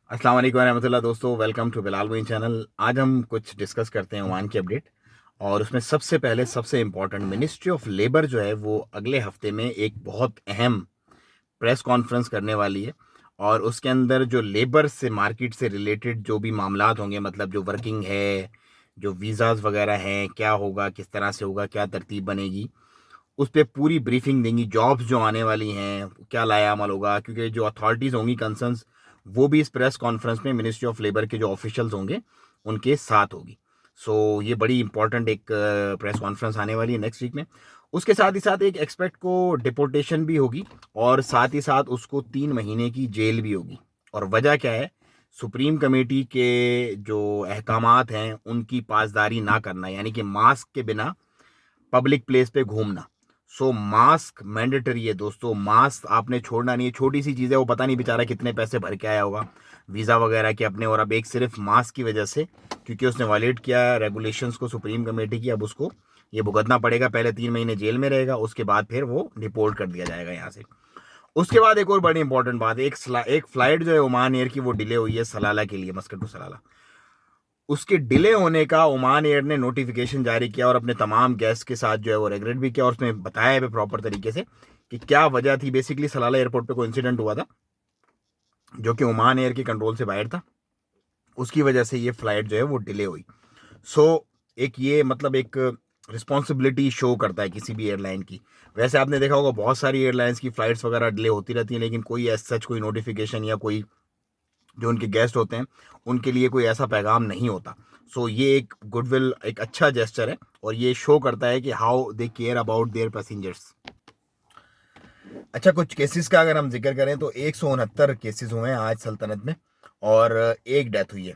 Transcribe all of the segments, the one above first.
अस्सलाम वालेकुम रहमतुल्लाह दोस्तों, welcome to Bilal Moin channel. आज हम कुछ डिस्कस करते हैं ओमान की अपडेट। और उसमें सबसे पहले सबसे इम्पोर्टेंट, मिनिस्ट्री ऑफ लेबर जो है वो अगले हफ्ते में एक बहुत अहम प्रेस कॉन्फ्रेंस करने वाली है। और उसके अंदर जो लेबर से मार्केट से रिलेटेड जो भी मामलात होंगे, मतलब जो वर्किंग है, जो वीज़ाज़ वगैरह हैं, क्या होगा, किस तरह से होगा, क्या तरतीब बनेगी, उस पर पूरी ब्रीफिंग देंगी। जॉब्स जो आने वाली हैं, क्या लाया अमल होगा, क्योंकि जो अथॉरिटीज़ होंगी कंसर्न्स, वो भी इस प्रेस कॉन्फ्रेंस में मिनिस्ट्री ऑफ लेबर के जो ऑफिशियल्स होंगे उनके साथ होगी। सो ये बड़ी इंपॉर्टेंट एक प्रेस कॉन्फ्रेंस आने वाली है नेक्स्ट वीक में। उसके साथ ही साथ एक एक्सपर्ट को डिपोर्टेशन भी होगी, और साथ ही साथ उसको 3 महीने की जेल भी होगी। और वजह क्या है? सुप्रीम कमेटी के जो अहकामात हैं उनकी पासदारी ना करना, यानी कि मास्क के बिना पब्लिक प्लेस पे घूमना। सो मास्क मैंडेटरी है दोस्तों, मास्क आपने छोड़ना नहीं है। छोटी सी चीज़ है, वो पता नहीं बेचारा कितने पैसे भर के आया होगा वीज़ा वगैरह के अपने, और अब एक सिर्फ मास्क की वजह से, क्योंकि उसने वायलेट किया रेगुलेशंस को सुप्रीम कमेटी की, अब उसको ये भुगतना पड़ेगा। पहले 3 महीने जेल में रहेगा, उसके बाद फिर वो डिपोर्ट कर दिया जाएगा यहाँ से। उसके बाद एक और बड़ी इंपॉर्टेंट बात है, एक फ्लाइट जो है ओमान एयर की वो डिले हुई है सलाला के लिए, मस्कट टू सलाला। उसके डिले होने का ओमान एयर ने नोटिफिकेशन जारी किया और अपने तमाम गेस्ट के साथ जो है वो रेगुलेट भी किया, और उसमें बताया है प्रॉपर तरीके से कि क्या वजह थी। बेसिकली सलाला एयरपोर्ट पे कोई इंसिडेंट हुआ था जो कि ओमान एयर के कंट्रोल से बाहर था, उसकी वजह से ये फ्लाइट जो है वो डिले हुई। सो एक ये मतलब एक रिस्पॉन्सिबिलिटी शो करता है किसी भी एयरलाइन की। वैसे आपने देखा होगा बहुत सारी एयरलाइंस की फ्लाइट्स वगैरह डिले होती रहती हैं, लेकिन कोई एज सच कोई नोटिफिकेशन या कोई जो उनके गेस्ट होते हैं उनके लिए कोई ऐसा पैगाम नहीं होता। सो ये एक गुडविल, एक अच्छा जेस्चर है, और ये शो करता है कि how they care about their passengers. अच्छा, कुछ केसेस का अगर हम जिक्र करें तो 169 केसेस हुए हैं आज सल्तनत में, और एक डेथ हुई है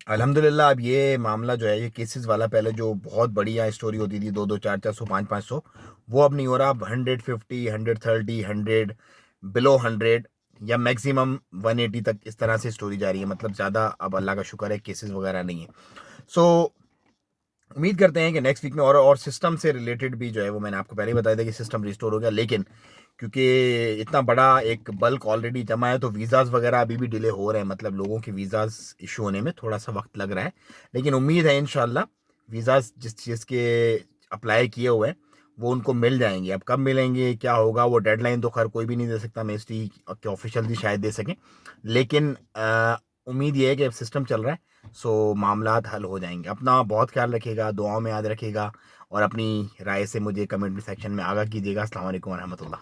अल्हम्दुलिल्लाह। अब ये मामला जो है, ये केसेस वाला, पहले जो बहुत बढ़िया स्टोरी होती थी, 2-2, 4-400, 5-500, वो अब नहीं हो रहा। अब 150, 130, 100, बिलो 100, या मैक्सिमम 180 तक इस तरह से स्टोरी जा रही है। मतलब ज़्यादा अब अल्लाह का शुक्र है केसेस वगैरह नहीं है। सो उम्मीद करते हैं कि नेक्स्ट वीक में, और सिस्टम से रिलेटेड भी जो है वो मैंने आपको पहले ही बताया था कि सिस्टम रिस्टोर हो गया, लेकिन क्योंकि इतना बड़ा एक बल्क ऑलरेडी जमा है, तो वीज़ाज़ वगैरह अभी भी डिले हो रहे हैं। मतलब लोगों के वीज़ाज़ इशू होने में थोड़ा सा वक्त लग रहा है, लेकिन उम्मीद है इंशाल्लाह वीज़ाज़ जिस चीज़ के अप्लाई किए हुए हैं वो उनको मिल जाएंगे। अब कब मिलेंगे, क्या होगा, वो डेडलाइन तो खैर कोई भी नहीं दे सकता, मिनिस्ट्री के ऑफिशियल ही शायद दे सकें, लेकिन उम्मीद ये है कि अब सिस्टम चल रहा है, सो मामलात हल हो जाएंगे। अपना बहुत ख्याल रखिएगा, दुआओं में याद रखिएगा, और अपनी राय से मुझे कमेंट सेक्शन में आगाह कीजिएगा। अस्सलाम वालेकुम रहमतुल्लाह।